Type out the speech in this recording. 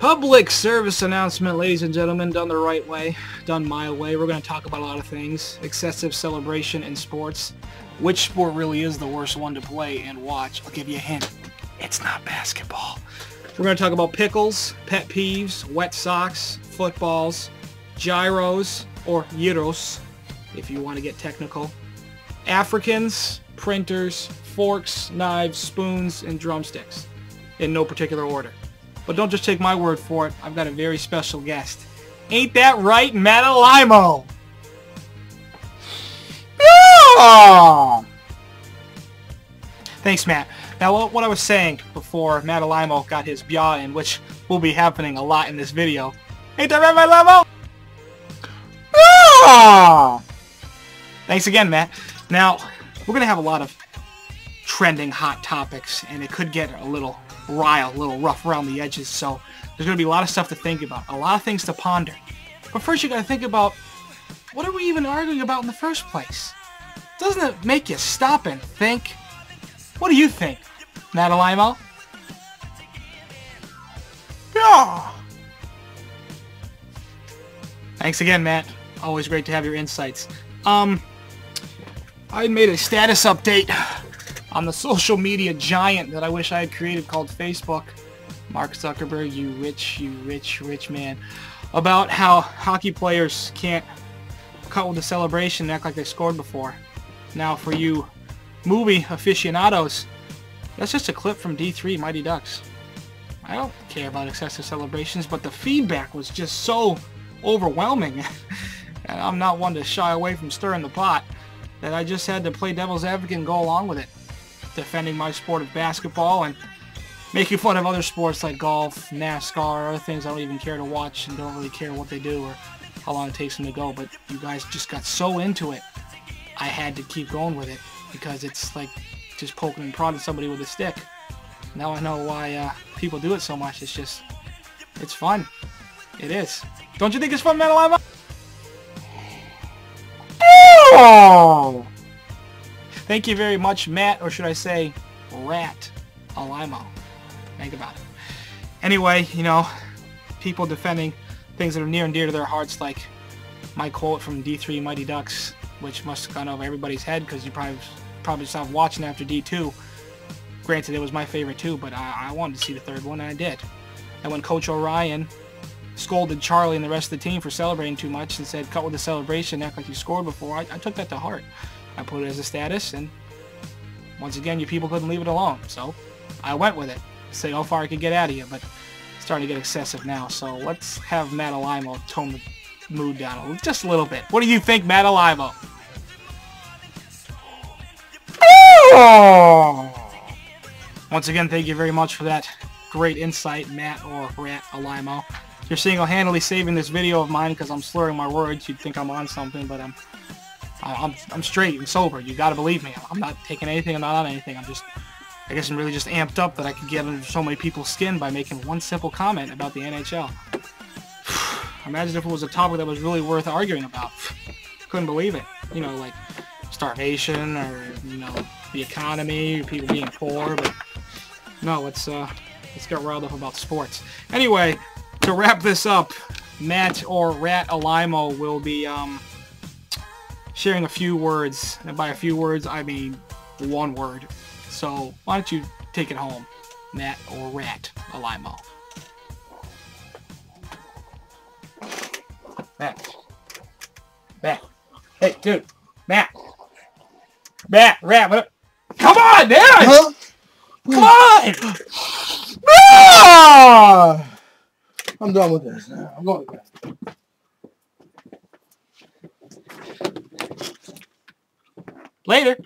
Public service announcement, ladies and gentlemen, done the right way, done my way. We're going to talk about a lot of things. Excessive celebration in sports. Which sport really is the worst one to play and watch? I'll give you a hint. It's not basketball. We're going to talk about pickles, pet peeves, wet socks, footballs, gyros, or gyros, if you want to get technical. Africans, printers, forks, knives, spoons, and drumsticks. In no particular order. But don't just take my word for it. I've got a very special guest. Ain't that right, Matt Alaimo? Yeah! Thanks, Matt. Now, what I was saying before Matt Alaimo got his bia in, which will be happening a lot in this video. Ain't that right, Matt Alaimo? Yeah! Thanks again, Matt. Now, we're going to have a lot of trending hot topics, and it could get a little riled, a little rough around the edges, so there's going to be a lot of stuff to think about, a lot of things to ponder. But first you got to think about, what are we even arguing about in the first place? Doesn't it make you stop and think? What do you think, Matt Alaimo? Yeah! Thanks again, Matt. Always great to have your insights. I made a status update on the social media giant that I wish I had created called Facebook. Mark Zuckerberg, you rich man. About how hockey players can't cut with the celebration and act like they scored before. Now for you movie aficionados, that's just a clip from D3 Mighty Ducks. I don't care about excessive celebrations, but the feedback was just so overwhelming. And I'm not one to shy away from stirring the pot, that I just had to play devil's advocate and go along with it. Defending my sport of basketball and making fun of other sports like golf, NASCAR, or other things I don't even care to watch and don't really care what they do or how long it takes them to go. But you guys just got so into it, I had to keep going with it because it's like just poking and prodding somebody with a stick. Now I know why people do it so much. It's just, it's fun. It is. Don't you think it's fun, Matt Alaimo? Yeah! Thank you very much, Matt, or should I say, Rat Alaimo. Think about it. Anyway, you know, people defending things that are near and dear to their hearts, like my quote from D3 Mighty Ducks, which must have gone over everybody's head because you probably stopped watching after D2. Granted, it was my favorite too, but I wanted to see the third one, and I did. And when Coach Orion scolded Charlie and the rest of the team for celebrating too much and said, cut with the celebration, act like you scored before, I took that to heart. I put it as a status, and once again, you people couldn't leave it alone. So I went with it. See how far I could get out of you, but it's starting to get excessive now. So let's have Matt Alaimo tone the mood down just a little bit. What do you think, Matt Alaimo? Once again, thank you very much for that great insight, Matt or Rat Alaimo. You're single-handedly saving this video of mine because I'm slurring my words. You'd think I'm on something, but I'm straight and sober. You gotta believe me. I'm not taking anything. I'm not on anything. I guess I'm really just amped up that I could get under so many people's skin by making one simple comment about the NHL. Imagine if it was a topic that was really worth arguing about. Couldn't believe it. You know, like starvation or, you know, the economy, or people being poor, but no, let's get riled up about sports. Anyway, to wrap this up, Matt or Rat Alaimo will be sharing a few words, and by a few words I mean one word. So why don't you take it home, Matt or Rat Alaimo? Matt. Hey, dude. Matt, Rat, what up? Come on, man! Huh? Come on! Ah! I'm done with this now. I'm going to bed. Later.